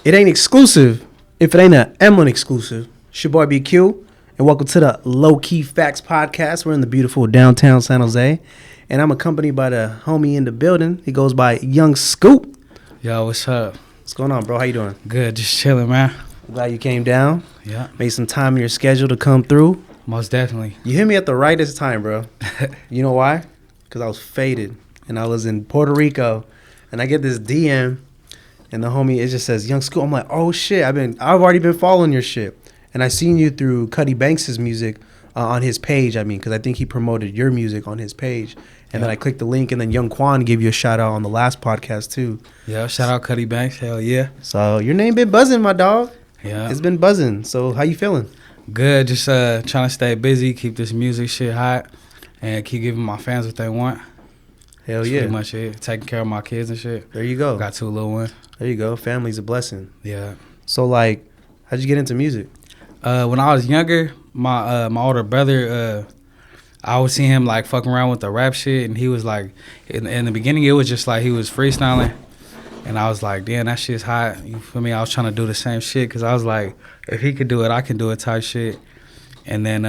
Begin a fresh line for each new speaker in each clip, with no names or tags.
It ain't exclusive if it ain't a Emlyn exclusive. It's your boy BQ, and welcome to the Low Key Facts Podcast. We're in the beautiful downtown San Jose, and I'm accompanied by the homie in the building. He goes by Young Scoop.
Yo, what's up?
What's going on, bro? How you doing?
Good, just chilling, man.
I'm glad you came down.
Yeah.
Made some time in your schedule to come through.
Most definitely.
You hit me at the rightest time, bro. You know why? Because I was faded, and I was in Puerto Rico, and I get this DM. And the homie, it just says, Young Scoop. I'm like, oh, shit. I've already been following your shit. And I seen you through Cuddy Banks' music on his page, because I think he promoted your music on his page. And then I clicked the link, and then Young Quan gave you a shout-out on the last podcast, too.
Yeah, shout out Cuddy Banks. Hell yeah.
So your name been buzzing, my dog.
Yeah.
It's been buzzing. So how you feeling?
Good. Just trying to stay busy, keep this music shit hot, and keep giving my fans what they want.
Hell
That's
yeah.
pretty much it. Taking care of my kids and shit.
There you go.
Got 2 little ones.
There you go. Family's a blessing.
Yeah.
So, like, how'd you get into music?
When I was younger, my older brother, I would see him like fucking around with the rap shit, and he was like, in the beginning, it was just like he was freestyling, and I was like, damn, that shit's hot. You feel me? I was trying to do the same shit because I was like, if he could do it, I can do it type shit. And then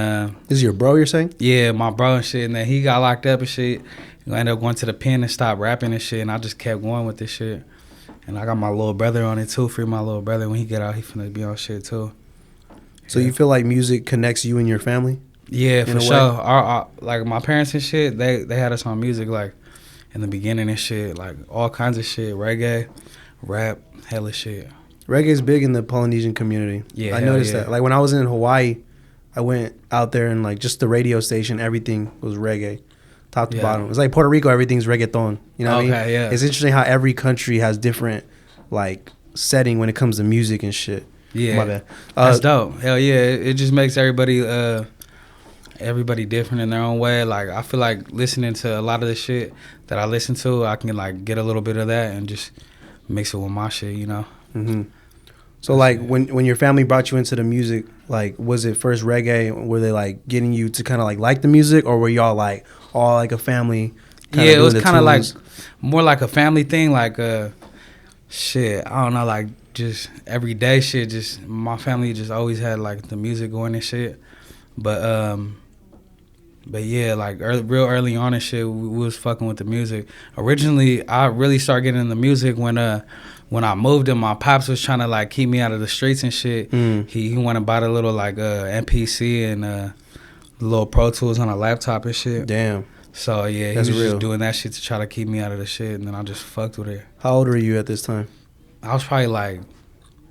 This is your bro, you're saying?
yeah, my bro and shit, and then he got locked up and shit. I ended up going to the pen and stopped rapping and shit, and I just kept going with this shit. And I got my little brother on it too. Free my little brother. When he get out, he finna be on shit too.
So you feel like music connects you and your family?
Yeah, for
a
sure.
way?
Our like my parents and shit, they had us on music like in the beginning and shit, like all kinds of shit, reggae, rap, hella shit.
Reggae is big in the Polynesian community.
Yeah,
I
hell
noticed
yeah.
that. Like when I was in Hawaii, I went out there and like just the radio station, everything was reggae, top to
Yeah.
bottom. It's like Puerto Rico, everything's reggaeton. You know what I mean?
Okay, yeah.
It's interesting how every country has different like setting when it comes to music and shit.
Yeah,
My bad.
That's dope. Hell yeah, it just makes everybody different in their own way. Like I feel like listening to a lot of the shit that I listen to, I can like get a little bit of that and just mix it with my shit, you know.
Mm-hmm. So like when your family brought you into the music, like was it first reggae? Were they like getting you to kind of like the music, or were y'all like all like a family?
Yeah, it was kind of like more like a family thing. Like shit, I don't know, like just everyday shit. Just my family just always had like the music going and shit. But yeah, like real early on and shit, we was fucking with the music. Originally, I really started getting into music when I moved and my pops was trying to like keep me out of the streets and shit. He went and bought a little like MPC and the little Pro Tools on a laptop and shit.
Damn.
So yeah,
That's
he was
real.
just doing that shit to try to keep me out of the shit, and then I just fucked with it.
How old were you at this time?
I was probably like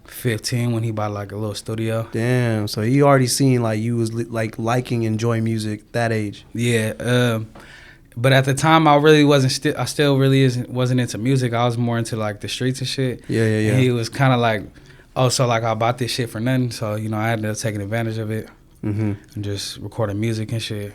15 when he bought like a little studio.
Damn. So he already seen like you was like liking, enjoying music that age.
Yeah. But at the time, I really wasn't. I still really wasn't into music. I was more into like the streets and shit.
Yeah.
And he was kind of like, oh, so like I bought this shit for nothing. So you know, I ended up taking advantage of it and just recording music and shit.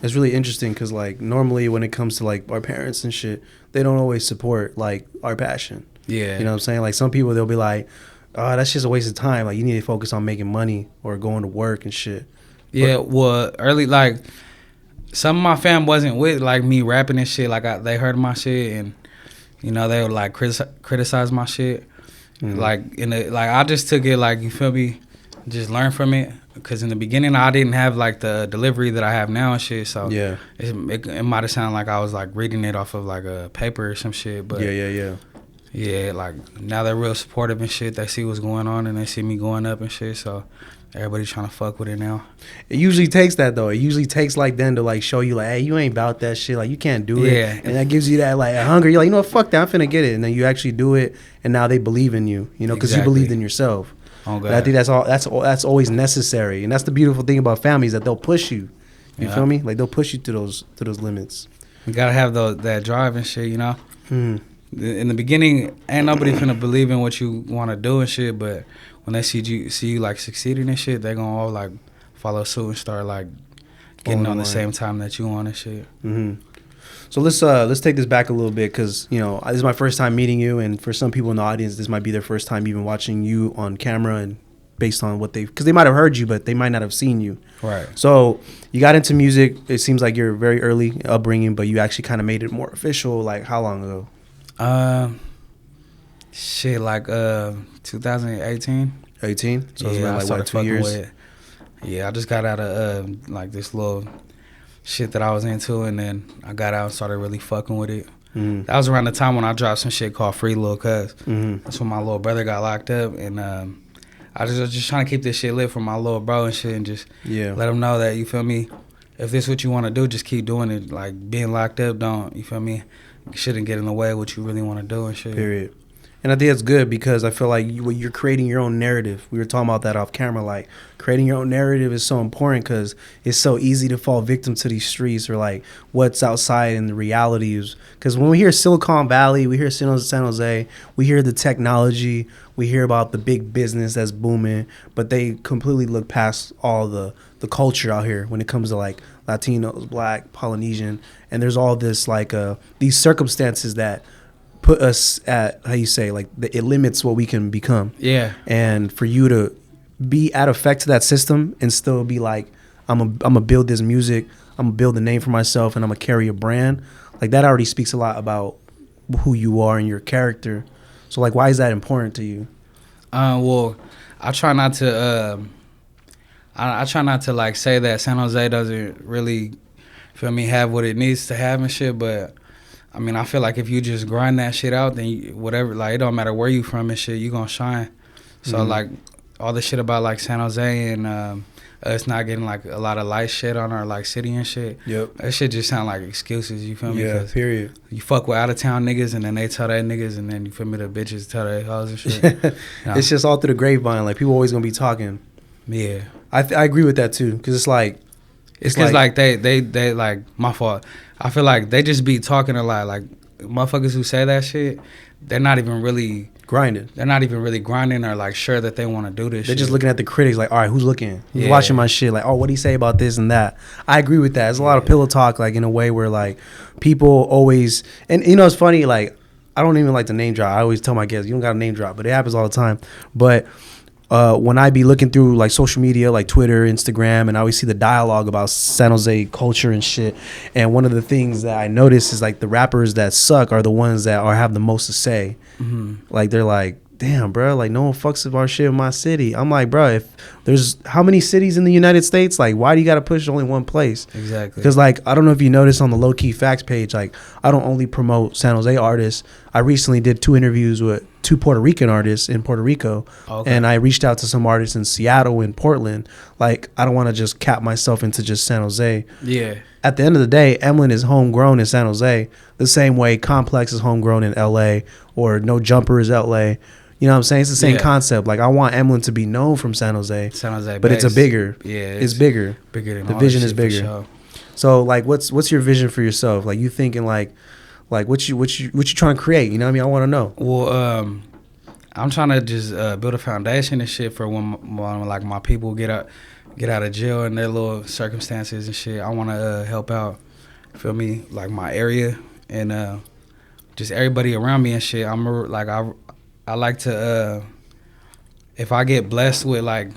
It's really interesting because like normally when it comes to like our parents and shit, they don't always support like our passion.
Yeah.
You know what I'm saying? Like some people, they'll be like, oh, that's just a waste of time. Like you need to focus on making money or going to work and shit.
Yeah. Well, early like. Some of my fam wasn't with like me rapping and shit. Like they heard my shit and you know they would like criticize my shit. Like I just took it like, you feel me, just learn from it. Because in the beginning I didn't have like the delivery that I have now and shit. So
yeah,
it might have sounded like I was like reading it off of like a paper or some shit. But yeah, like now they're real supportive and shit. They see what's going on and they see me going up and shit. So everybody trying to fuck with it now.
It usually takes that though. It usually takes like them to like show you like, hey, you ain't about that shit. Like you can't do it.
Yeah.
And that gives you that like hunger. You're like, you know what, fuck that. I'm finna get it. And then you actually do it. And now they believe in you. You know, because you believed in yourself.
Oh, God.
And I think that's always necessary. And that's the beautiful thing about families, that they'll push you. You feel me? Like they'll push you to those limits.
You gotta have that drive and shit. You know. In the beginning, ain't nobody finna believe in what you want to do and shit, but when they see you like succeeding and shit, they gonna all like follow suit and start like getting on the same time that you on and shit.
So let's take this back a little bit because you know this is my first time meeting you, and for some people in the audience, this might be their first time even watching you on camera, and based on what because they might have heard you, but they might not have seen you.
Right.
So you got into music. It seems like you're very early upbringing, but you actually kind of made it more official. Like how long ago?
Shit, like 2018.
18. So it's
Yeah,
been
I
like
started
what, 2
fucking
years?
with it. Yeah, I just got out of like this little shit that I was into, and then I got out and started really fucking with it.
Mm-hmm.
That was around the time when I dropped some shit called Free Lil Cuz.
Mm-hmm.
That's when my little brother got locked up, and I was just trying to keep this shit lit for my little bro and shit, and just
Yeah.
let him know that, you feel me, if this is what you want to do, just keep doing it. Like, being locked up, don't, you feel me, shouldn't get in the way of what you really want to do and shit.
Period. And I think it's good because I feel like you're creating your own narrative. We were talking about that off camera. Like, creating your own narrative is so important because it's so easy to fall victim to these streets or like what's outside, and the reality is, because when we hear Silicon Valley, we hear San Jose, we hear the technology, we hear about the big business that's booming, but they completely look past all the culture out here when it comes to like Latinos, Black, Polynesian, and there's all this like these circumstances that put us at, how you say, like it limits what we can become.
Yeah.
And for you to be at effect to that system and still be like, I'm gonna build this music, I'm gonna build a name for myself, and I'm gonna carry a brand, like that already speaks a lot about who you are and your character. So like, why is that important to you?
Well, I try not to I try not to like say that San Jose doesn't really, feel me, have what it needs to have and shit, but I mean, I feel like if you just grind that shit out, then whatever, like, it don't matter where you from and shit, you gonna shine. So like, all the shit about like San Jose and us not getting like a lot of light shit on our like city and shit.
Yep.
That shit just sound like excuses, you feel me?
Yeah, period.
You fuck with out of town niggas and then they tell that niggas, and then, you feel me, the bitches tell their hoes and shit. No.
It's just all through the grapevine. Like, people always gonna be talking.
Yeah.
I agree with that too, because it's like,
it's because like they like, my fault, I feel like they just be talking a lot. Like, motherfuckers who say that shit, they're not even really
grinding.
They're not even really grinding or like sure that they want to do this.
They're
shit.
just looking at the critics like, all right, who's looking? Who's
Yeah.
watching my shit? Like, oh, what'd he say about this and that? I agree with that. There's a lot of pillow talk, like in a way where like people always, and you know, it's funny, like, I don't even like to name drop. I always tell my guests, you don't got to name drop, but it happens all the time. But when I be looking through like social media, like Twitter, Instagram, and I always see the dialogue about San Jose culture and shit. And one of the things that I notice is like the rappers that suck are the ones that have the most to say.
Mm-hmm.
Like, they're like, damn, bro, like no one fucks with our shit in my city. I'm like, bro, if there's how many cities in the United States, like, why do you got to push only one place?
Exactly.
Because like, I don't know if you noticed on the low key facts page, like, I don't only promote San Jose artists. I recently did 2 interviews with 2 Puerto Rican artists in Puerto Rico.
Okay.
And I reached out to some artists in Seattle and Portland. Like, I don't want to just cap myself into just San Jose.
Yeah.
At the end of the day, Emlyn is homegrown in San Jose the same way Complex is homegrown in LA, or No Jumper is LA. You know what I'm saying? It's the same concept. Like, I want Emlyn to be known from San Jose.
San Jose,
but it's a bigger.
Yeah,
it's bigger.
Bigger than
the
all
vision
that
is
shit, for
bigger.
sure.
So like, what's your vision for yourself? Like, you thinking like what you trying to create? You know what I mean? I want to know.
Well, I'm trying to just build a foundation and shit for when like my people get out of jail and their little circumstances and shit. I want to help out. Feel me? Like my area and just everybody around me and shit. I like to if I get blessed with like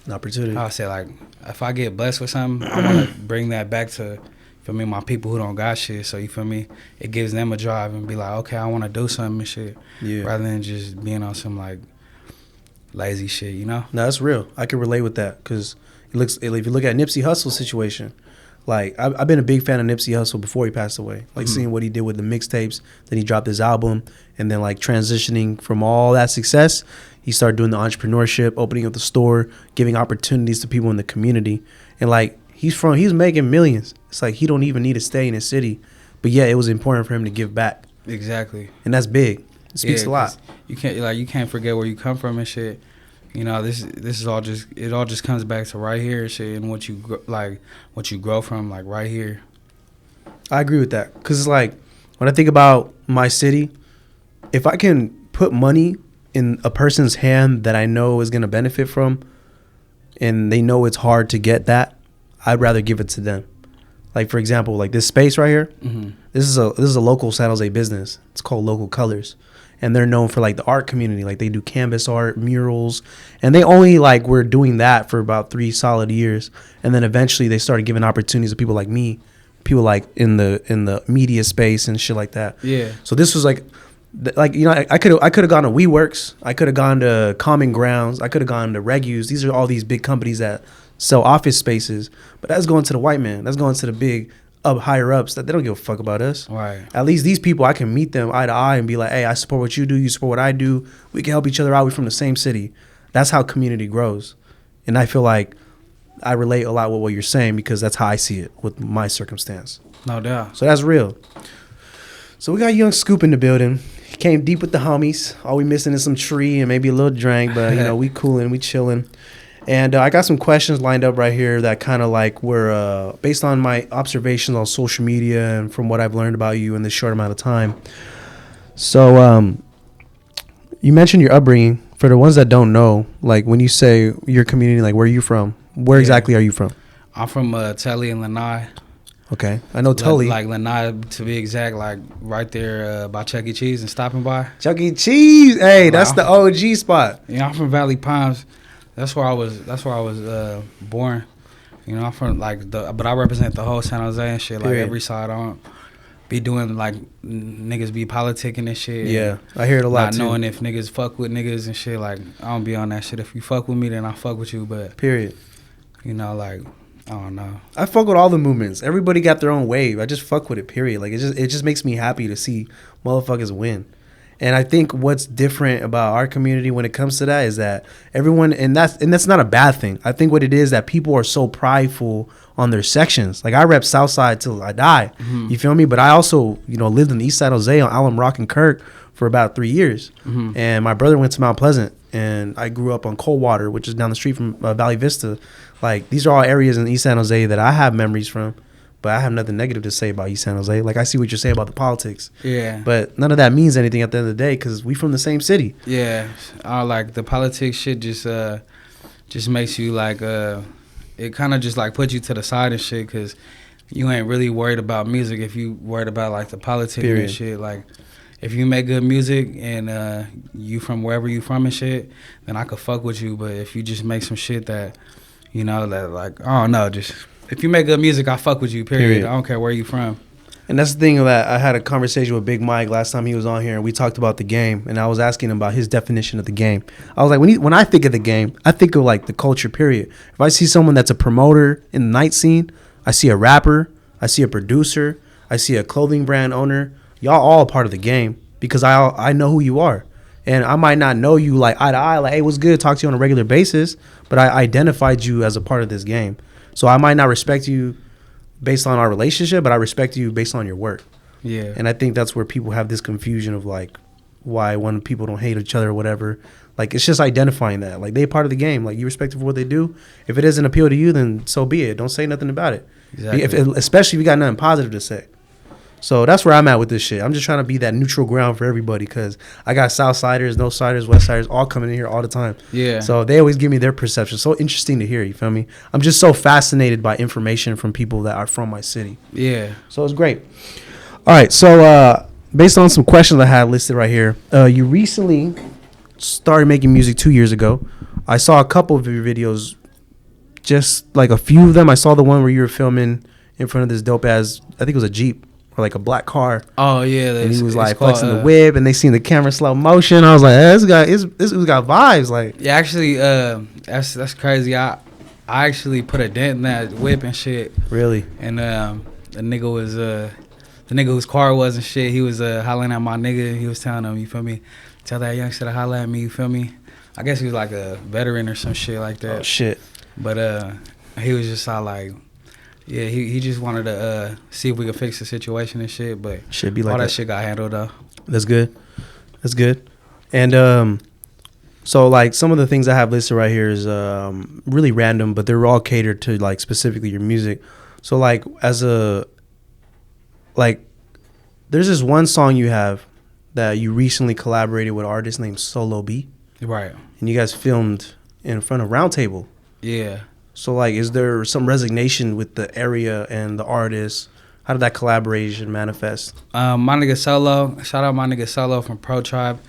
An opportunity.
I say, like, if I get blessed with something, I want to bring that back to, feel me, my people who don't got shit. So, you feel me, it gives them a drive and be like, okay, I want to do something and shit.
Yeah.
Rather than just being on some like lazy shit, you know?
No, that's real. I can relate with that because if you look at Nipsey Hussle's situation, like, I've been a big fan of Nipsey Hussle before he passed away. Like, seeing what he did with the mixtapes, then he dropped his album, and then like transitioning from all that success, he started doing the entrepreneurship, opening up the store, giving opportunities to people in the community. And like, he's making millions. It's like he don't even need to stay in his city, but yeah, it was important for him to give back.
Exactly.
And that's big. It speaks a lot.
You can't forget where you come from and shit. You know, this is all just comes back to right here and shit, and what you grow from, like, right here.
I agree with that, because it's like, when I think about my city, if I can put money in a person's hand that I know is going to benefit from, and they know it's hard to get that, I'd rather give it to them. Like, for example, like this space right here, this is a local San Jose business. It's called Local Colors. And they're known for like the art community. Like, they do canvas art, murals, and they only like were doing that for about 3 solid years. And then eventually they started giving opportunities to people like me, people like in the media space and shit like that.
Yeah.
So this was like Like, you know, I could have gone to WeWorks. I could have gone to Common Grounds. I could have gone to Regus. These are all these big companies that sell office spaces. But that's going to the white man. That's going to the big higher ups that they don't give a fuck about us.
Right.
At least these people, I can meet them eye to eye and be like, hey, I support what you do. You support what I do. We can help each other out. We're from the same city. That's how community grows. And I feel like I relate a lot with what you're saying because that's how I see it with my circumstance.
No doubt.
So that's real. So we got Young Scoop in the building. He came deep with the homies. All we missing is some tree and maybe a little drink, but you know, we cooling, we chilling. And I got some questions lined up right here that kind of like were based on my observations on social media and from what I've learned about you in this short amount of time. So you mentioned your upbringing. For the ones that don't know, like when you say your community, like where are you from? Where exactly are you from?
I'm from Tully and Lanai.
Okay, I know Tully.
Like Lanai, to be exact, like right there by Chuck E. Cheese and stopping by.
Chuck E. Cheese, hey, that's the OG spot.
Yeah, I'm from Valley Palms. That's where I was born. You know, I'm from but I represent the whole San Jose and shit. Like every side, I don't be doing like niggas be politicking and shit.
Yeah, I hear it a lot
not
too.
Knowing if niggas fuck with niggas and shit. Like I don't be on that shit. If you fuck with me, then I fuck with you. But
period.
You know, like I don't know.
I fuck with all the movements. Everybody got their own wave. I just fuck with it. Period. Like it just makes me happy to see motherfuckers win. And I think what's different about our community when it comes to that is that everyone, and that's not a bad thing. I think what it is that people are so prideful on their sections. Like I rep Southside till I die. Mm-hmm. You feel me? But I also, you know, lived in the East Side Jose on Alum Rock and Kirk for about 3 years. Mm-hmm. And my brother went to Mount Pleasant, and I grew up on Coldwater, which is down the street from Valley Vista. Like these are all areas in East San Jose that I have memories from. But I have nothing negative to say about East San Jose. Like, I see what you're saying about the politics.
Yeah.
But none of that means anything at the end of the day because we from the same city.
Yeah. Like, the politics shit just makes you, like, it kind of just, like, puts you to the side and shit because you ain't really worried about music if you worried about, like, the politics and shit. Like, if you make good music and you from wherever you from and shit, then I could fuck with you. But if you just make some shit that, you know, that, like, I don't know, just... If you make good music, I fuck with you, period. I don't care where you from.
And that's the thing that I had a conversation with Big Mike last time he was on here, and we talked about the game, and I was asking him about his definition of the game. I was like, when I think of the game, I think of, like, the culture, period. If I see someone that's a promoter in the night scene, I see a rapper, I see a producer, I see a clothing brand owner. Y'all all a part of the game because I know who you are. And I might not know you, like, eye to eye, like, hey, what's good, talk to you on a regular basis, but I identified you as a part of this game. So I might not respect you based on our relationship, but I respect you based on your work.
Yeah.
And I think that's where people have this confusion of like why when people don't hate each other or whatever. Like it's just identifying that. Like they're part of the game. Like you respect them for what they do. If it doesn't appeal to you, then so be it. Don't say nothing about it.
Exactly.
Especially if you got nothing positive to say. So that's where I'm at with this shit. I'm just trying to be that neutral ground for everybody because I got Southsiders, Northsiders, Westsiders all coming in here all the time.
Yeah. So
they always give me their perception. So interesting to hear, you feel me? I'm just so fascinated by information from people that are from my city.
Yeah.
So it's great. All right. So based on some questions I had listed right here, you recently started making music 2 years ago. I saw a couple of your videos, just like a few of them. I saw the one where you were filming in front of this dope ass, I think it was a Jeep. Or like a black car.
Oh yeah,
and he was like flexing the whip, and they seen the camera slow motion. I was like, hey, this guy got vibes. Like,
yeah, actually, that's crazy. I actually put a dent in that whip and shit.
Really?
And the nigga was the nigga whose car was and shit. He was hollering at my nigga. He was telling him, you feel me? Tell that youngster to holler at me. You feel me? I guess he was like a veteran or some shit like that.
Oh shit.
But he was just all like. Yeah, he just wanted to see if we could fix the situation and shit, but
should be like
all that shit got handled though.
That's good. That's good. And so like some of the things I have listed right here is really random, but they're all catered to like specifically your music. So like there's this one song you have that you recently collaborated with an artist named Solo B.
Right.
And you guys filmed in front of Round Table.
Yeah.
So, like, is there some resignation with the area and the artist? How did that collaboration manifest?
My nigga Solo, shout out my nigga Solo from Pro Tribe.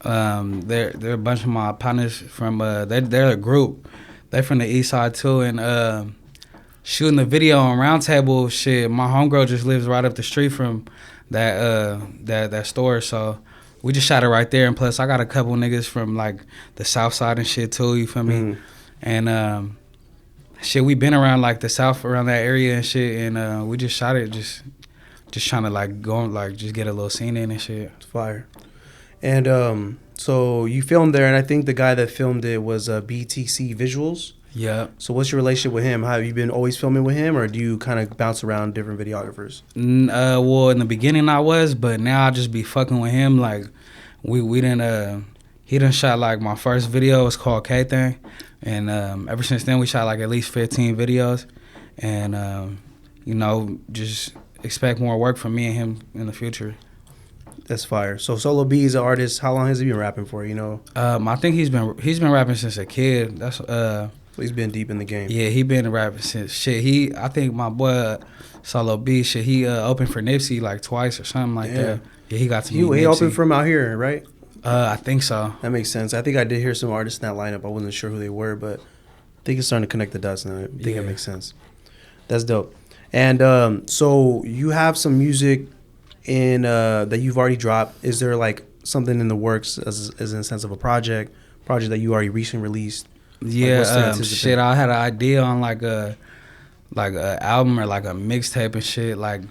They're a bunch of my partners from, they're a group. They're from the east side, too. And shooting the video on Round Table, shit, my homegirl just lives right up the street from that store. So we just shot it right there. And plus, I got a couple niggas from like the South Side and shit too. You feel me? And shit, we been around like the South, around that area and shit. And we just shot it, just trying to like go, like just get a little scene in and shit.
It's fire. And so you filmed there, and I think the guy that filmed it was BTC Visuals.
Yeah.
So what's your relationship with him? Have you been always filming with him, or do you kind of bounce around different videographers?
Well, in the beginning I was, but now I just be fucking with him. Like we didn't he done shot like my first video. It's called K Thing, and ever since then we shot like at least 15 videos, and you know, just expect more work from me and him in the future.
That's fire. So Solo B is an artist. How long has he been rapping for? You know,
I think he's been rapping since a kid. That's
so he's been deep in the game.
Yeah, he been rapping since shit. I think my boy Solo B shit. He opened for Nipsey like twice or something like that. Yeah, he got to meet Nipsey.
He opened from out here, right?
I think so.
That makes sense. I think I did hear some artists in that lineup. I wasn't sure who they were, but I think it's starting to connect the dots now. I think it makes sense. That's dope. And so you have some music in that you've already dropped. Is there like something in the works as in a sense of a project that you already recently released?
Yeah, shit. I had an idea on like a album or like a mixtape and shit, like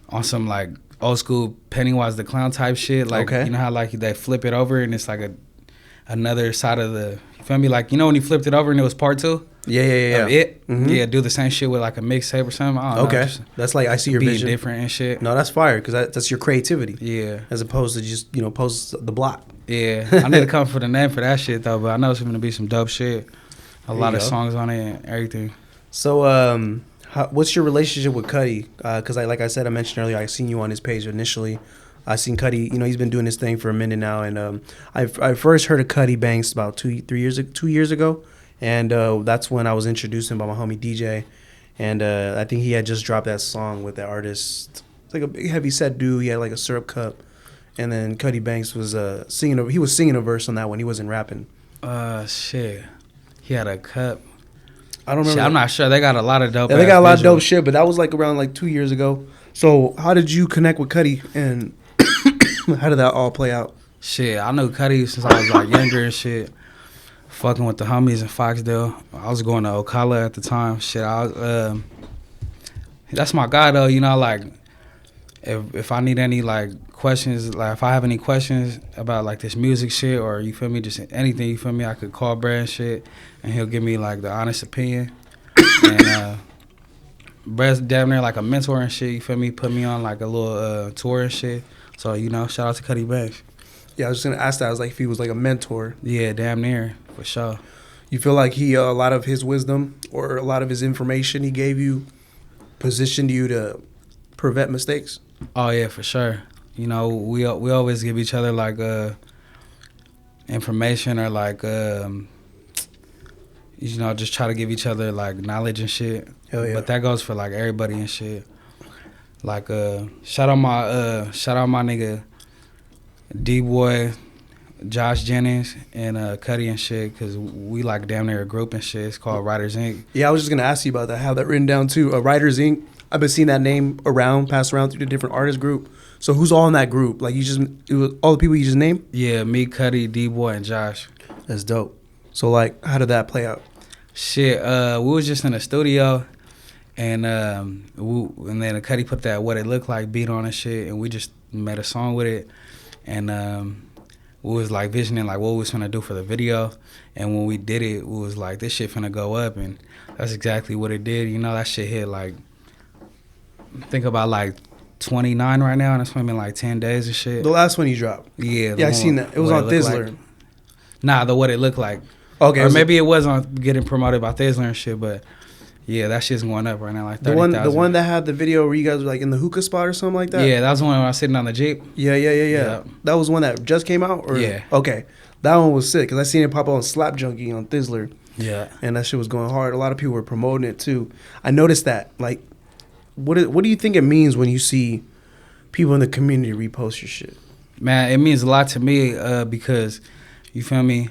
on some like old school Pennywise the Clown type shit. Like you know how like they flip it over and it's like another side of the, you feel me? Like, you know when you flipped it over and it was part 2?
Yeah.
Yeah, do the same shit with like a mixtape or something. I don't know,
that's like I see your vision.
Different and shit.
No, that's fire because that's your creativity.
Yeah.
As opposed to just post the block.
Yeah, I need to come for the name for that shit though, but I know it's gonna be some dope shit. A lot of songs on it and everything.
So, what's your relationship with Cudi? Because like I said, I mentioned earlier, I seen you on his page initially. I seen Cudi. He's been doing his thing for a minute now, and I first heard of Cudi Banks about 2 years ago, and that's when I was introduced him by my homie DJ, and I think he had just dropped that song with that artist. It's like a big heavy set dude. He had like a syrup cup, and then Cudi Banks was singing. He was singing a verse on that one. He wasn't rapping.
Shit. He had a cup.
I don't remember.
Shit, I'm not sure. They got a lot of dope.
Yeah, they got a lot of dope shit, but that was like around like 2 years ago. So how did you connect with Cudi, and how did that all play out?
Shit, I knew Cudi since I was like younger and shit. Fucking with the homies in Foxdale. I was going to Ocala at the time. Shit, that's my guy though. You know, like if I need any like questions, like if I have any questions about like this music shit or you feel me, just anything, you feel me, I could call Brad and shit and he'll give me like the honest opinion. And Brad's damn near like a mentor and shit, you feel me, put me on like a little tour and shit. So, shout out to Cudi Banks.
Yeah, I was just gonna ask that. I was like, if he was like a mentor.
Yeah, damn near, for sure.
You feel like he, a lot of his wisdom or a lot of his information he gave you positioned you to prevent mistakes?
Oh yeah, for sure. We always give each other like information or like just try to give each other like knowledge and shit.
Hell yeah.
But that goes for like everybody and shit. Like shout out my nigga D-Boy, Josh Jennings, and Cudi and shit, because we like damn near a group and shit. It's called Writers Inc. Yeah,
I was just gonna ask you about that. I have that written down too. Writers Inc. I've been seeing that name passed around through the different artist group. So who's all in that group? Like it was all the people you just named?
Yeah, me, Cudi, D-Boy, and Josh.
That's dope. So like, how did that play out?
Shit, we was just in the studio, and then Cudi put that "What It Looked Like" beat on and shit, and we just made a song with it, and we was like visioning like what we was finna do for the video, and when we did it, we was like, this shit finna go up, and that's exactly what it did. That shit hit like, think about like 29 right now, and it's only been like 10 days and shit.
The last one you dropped.
Yeah.
Yeah, I seen that. It was on Thizzler.
Like. Nah, the What It Looked Like.
Okay.
Or maybe it was on getting promoted by Thizzler and shit, but yeah, that shit's going up right now, like 30,000.
The one that had the video where you guys were like in the hookah spot or something like that?
Yeah, that was the one when I was sitting on the Jeep.
Yeah. That was one that just came out? Or?
Yeah.
Okay. That one was sick, because I seen it pop up on Slap Junkie on Thizzler.
Yeah.
And that shit was going hard. A lot of people were promoting it too. I noticed that. Like, what do you think it means when you see people in the community repost your shit?
Man, it means a lot to me because, you feel me,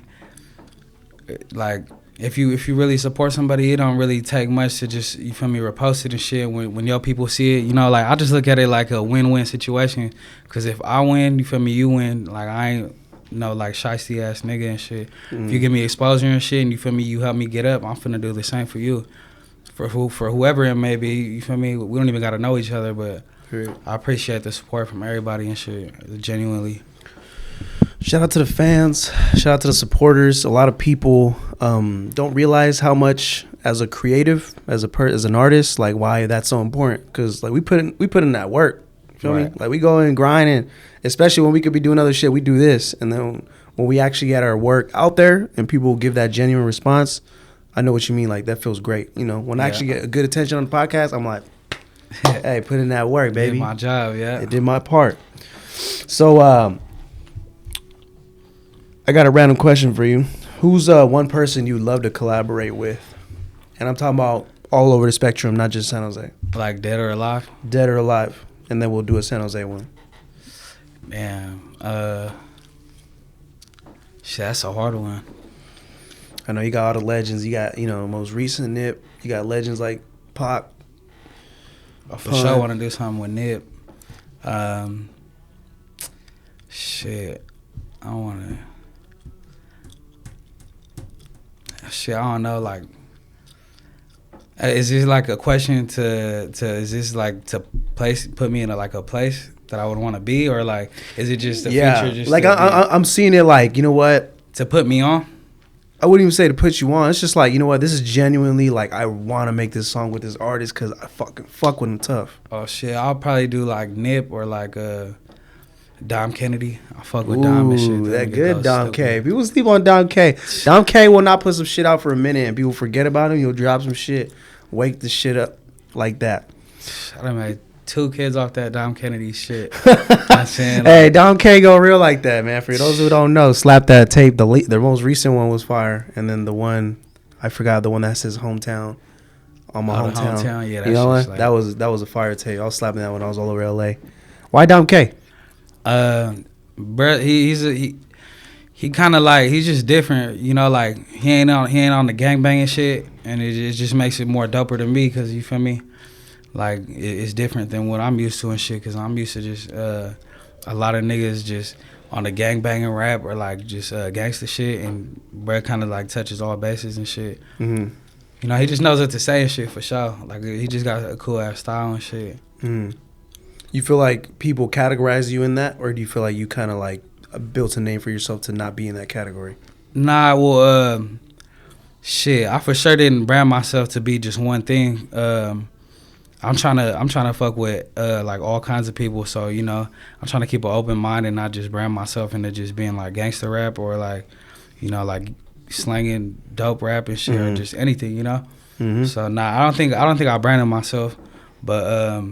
like, if you really support somebody, it don't really take much to just, you feel me, repost it and shit. When your people see it, you know, like I just look at it like a win-win situation. Cause if I win, you feel me, you win. Like I ain't no like shiesty ass nigga and shit. If you give me exposure and shit, and you feel me, you help me get up, I'm finna do the same for you. For whoever it may be, you feel me. We don't even gotta know each other, but I appreciate the support from everybody and shit, genuinely.
Shout out to the fans. Shout out to the supporters. A lot of people don't realize how much, as a creative, as an artist, like why that's so important. Because like we put in that work. Feel me? Like we go and grind, and especially when we could be doing other shit, we do this. And then when we actually get our work out there and people give that genuine response, I know what you mean. Like that feels great. You know, when I actually get a good attention on the podcast, I'm like, hey, put in that work, baby.
Did my job, yeah.
It did my part. So I got a random question for you. Who's one person you'd love to collaborate with? And I'm talking about all over the spectrum, not just San Jose.
Like dead or alive?
Dead or alive. And then we'll do a San Jose one.
Man, shit, that's a hard one.
I know you got all the legends. You got, most recent Nip. You got legends like Pac.
For sure, I want to do something with Nip. Shit, I don't want to. Shit, I don't know. Like, is this like a question to? Is this like to put me in a place that I would want to be, or like, is it just a feature? Just
like I'm seeing it like, you know what?
To put me on.
I wouldn't even say to put you on. It's just like, you know what? This is genuinely like I want to make this song with this artist because I fucking fuck with him tough.
Oh shit, I'll probably do like Nip or like Dom Kennedy. I fuck with Dom and shit.
That good Dom K. People sleep on Dom K. Dom K will not put some shit out for a minute and people forget about him. He'll drop some shit, wake the shit up like that.
I done made 2 kids off that Dom Kennedy shit. I'm saying, like,
hey, Dom K go real like that, man. For those who don't know, slap that tape. The most recent one was fire, and then the one I forgot, the one that saess hometown on my hometown.
Yeah,
you know what? Like, that was a fire tape. I was slapping that when I was all over LA. Why Dom K?
Bruh, he kind of like, he's just different, you know, like he ain't on the gangbanging shit, and it just makes it more doper to me, cause you feel me, like it's different than what I'm used to and shit, cause I'm used to just a lot of niggas just on the gangbanging rap or like just gangster shit, and bruh kind of like touches all bases and shit.
Mm-hmm.
You know, he just knows what to say and shit for sure. Like he just got a cool ass style and shit.
Mm. You feel like people categorize you in that, or do you feel like you kind of like built a name for yourself to not be in that category?
Nah, well, shit, I for sure didn't brand myself to be just one thing. I'm trying to fuck with like all kinds of people, so you know, I'm trying to keep an open mind and not just brand myself into just being like gangster rap or like, you know, like slanging dope rap and shit, or just anything, you know. So nah, I don't think I branded myself, but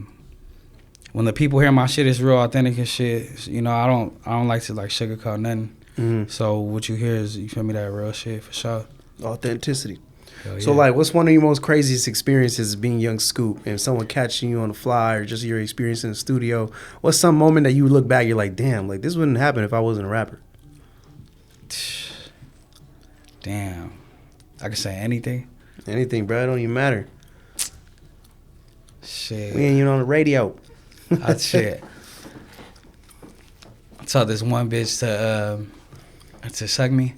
when the people hear my shit, it's real authentic and shit. You know, I don't like to like sugarcoat nothing. So what you hear is, you feel me, that real shit for sure.
Authenticity.
Hell
So
yeah.
like, what's one of your most craziest experiences being Young Scoop, and someone catching you on the fly, or just your experience in the studio? What's some moment that you look back, you're like, damn, like this wouldn't happen if I wasn't a rapper?
Damn, I can say anything.
Anything, bro. It don't even matter.
Shit.
We ain't even on the radio.
Shit. I told this one bitch to suck me,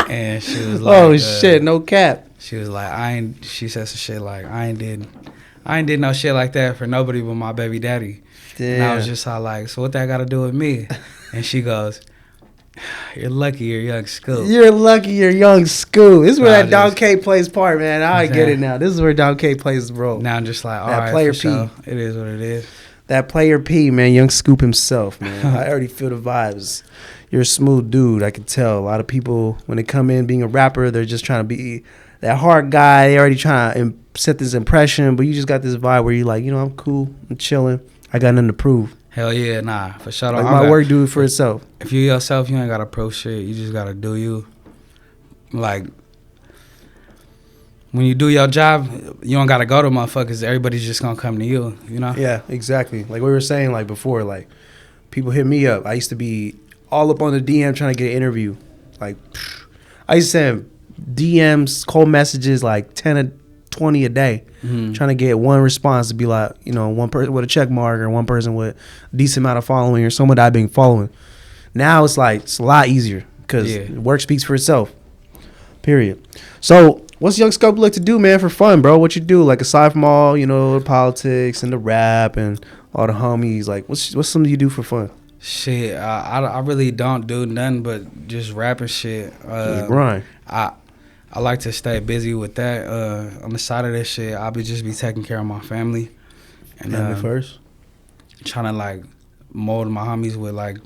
and she was like,
"Oh shit, no cap."
She was like, She said some shit like, I ain't did no shit like that for nobody but my baby daddy.
Damn.
And I was just all like, so what that got to do with me? And she goes, "You're lucky you're Young Scoop."
You're lucky you're Young Scoop. This is where that Dom K plays part, man. I get it now. This is where Dom K plays the role.
Now I'm just like, all
that
right,
player
for
P.
sure. It is what it is.
That player P, man, Young Scoop himself, man. I already feel the vibes. You're a smooth dude. I can tell. A lot of people, when they come in being a rapper, they're just trying to be that hard guy. They already trying to set this impression, but you just got this vibe where you're like, you know, I'm cool. I'm chilling. I got nothing to prove.
Hell yeah, nah, for sure.
Like my work do it for itself.
If you yourself, you ain't got to prove shit. You just got to do you. Like, when you do your job, you don't got to go to motherfuckers. Everybody's just going to come to you, you know?
Yeah, exactly. Like we were saying like before, like people hit me up. I used to be all up on the DM trying to get an interview. Like I used to send DMs, cold messages, like 10 or 20 a day, trying to get one response to be like, you know, one person with a check mark or one person with a decent amount of following or someone that I've been following. Now it's like, it's a lot easier because work speaks for itself. Period. So what's Young Scope like to do, man, for fun, bro? What you do, like, aside from all, you know, the politics and the rap and all the homies, like, what's something you do for fun?
Shit, I really don't do nothing but just rapping shit.
Just grind.
I like to stay busy with that. On the side of this shit, I'll be taking care of my family. And
Family first.
Trying to like mold my homies with like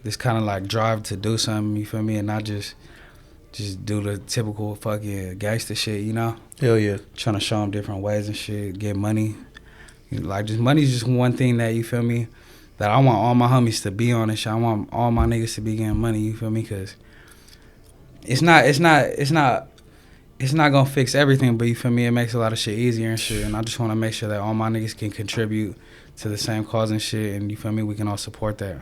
this kind of like drive to do something, you feel me? And not just do the typical fucking gangster shit, you know?
Hell yeah.
Trying to show them different ways and shit, get money. Like, just money's just one thing that, you feel me, that I want all my homies to be on and shit. I want all my niggas to be getting money, you feel me? Because it's not gonna fix everything, but you feel me, it makes a lot of shit easier and shit. And I just want to make sure that all my niggas can contribute to the same cause and shit, and you feel me, we can all support that.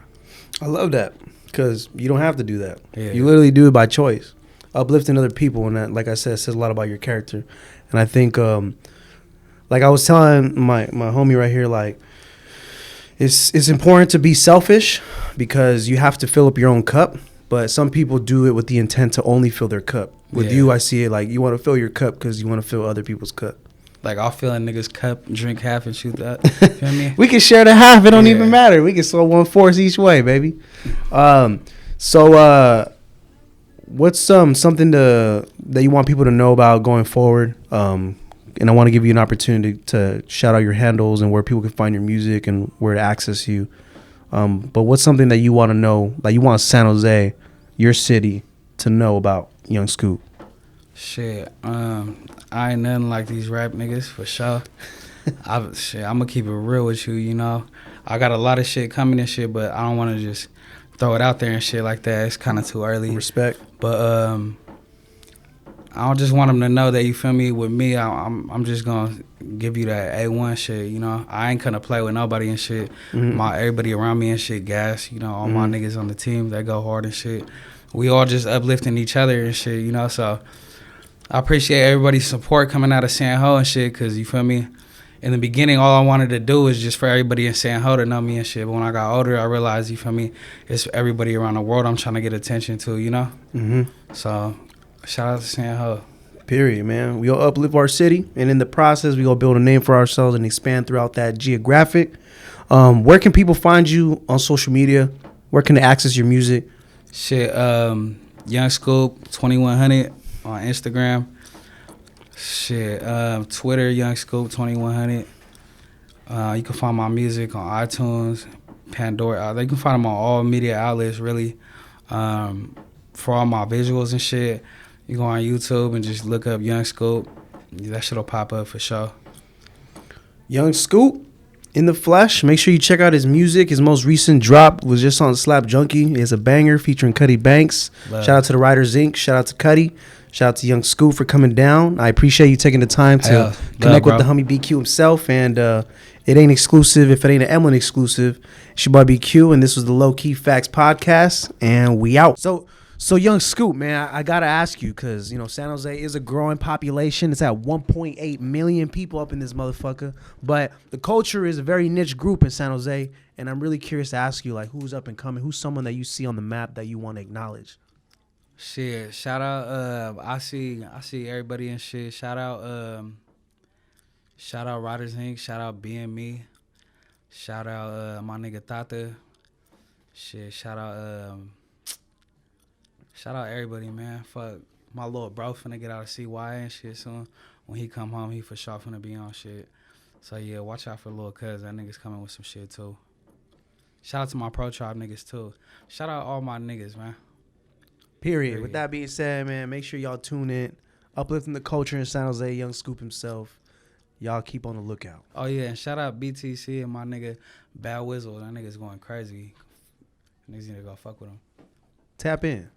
I love that, because you don't have to do that.
Yeah.
You literally do it by choice. Uplifting other people, and that, like I said, says a lot about your character. And I think, like I was telling my homie right here, like, it's important to be selfish because you have to fill up your own cup, but some people do it with the intent to only fill their cup. With you, I see it like you want to fill your cup because you want to fill other people's cup. Like,
I'll fill a nigga's cup, drink half, and shoot that. You feel me?
We can share the half. It don't even matter. We can sell 1/4 each way, baby. So what's something that you want people to know about going forward? And I want to give you an opportunity to shout out your handles and where people can find your music and where to access you. But what's something that you want to know, like you want San Jose, your city, to know about Young Scoop?
Shit, I ain't nothing like these rap niggas, for sure. I'm gonna keep it real with you, you know. I got a lot of shit coming and shit, but I don't want to just throw it out there and shit like that. It's kind of too early.
Respect.
But I just want them to know that, you feel me, with me, I'm just gonna give you that A1 shit, you know. I ain't gonna play with nobody and shit. Everybody around me and shit, gas, you know, all my niggas on the team, they go hard and shit. We all just uplifting each other and shit, you know. So I appreciate everybody's support coming out of San Ho and shit, because, you feel me, in the beginning, all I wanted to do was just for everybody in San Ho to know me and shit. But when I got older, I realized, you feel me, it's everybody around the world I'm trying to get attention to, you know. So shout out to San Ho.
Period, man. We gonna uplift our city, and in the process, we gonna build a name for ourselves and expand throughout that geographic. Where can people find you on social media? Where can they access your music?
Shit, Young Scoop 2100 on Instagram. Shit, Twitter, Young Scoop 2100. You can find my music on iTunes, Pandora. You can find them on all media outlets, really. For all my visuals and shit, you go on YouTube and just look up Young Scoop. That shit'll pop up for sure. Young Scoop in the flesh. Make sure you check out his music. His most recent drop was just on Slap Junkie. It's a banger featuring Cuddy Banks. Shout out to the Writers Inc. Shout out to Cuddy. Shout out to Young Scoop for coming down. I appreciate you taking the time to connect with the homie BQ himself. And it ain't exclusive if it ain't an Emlyn exclusive. It's your boy BQ, and this was the Low Key Facts Podcast, and we out. So Young Scoop, man, I gotta ask you, because, you know, San Jose is a growing population. It's at 1.8 million people up in this motherfucker. But the culture is a very niche group in San Jose, and I'm really curious to ask you, like, who's up and coming? Who's someone that you see on the map that you want to acknowledge? Shit, shout out. I see everybody and shit. Shout out Riders Inc. Shout out BME. Shout out my nigga Tata. Shit, shout out everybody, man. Fuck, my little bro finna get out of CY and shit soon. When he come home, he for sure finna be on shit. So yeah, watch out for little cuz. That nigga's coming with some shit too. Shout out to my Pro Tribe niggas too. Shout out all my niggas, man. Period. With that being said, man, make sure y'all tune in. Uplifting the culture in San Jose, Young Scoop himself. Y'all keep on the lookout. Oh yeah, and shout out BTC and my nigga Bad Wizzle. That nigga's going crazy. Niggas need to go fuck with him. Tap in.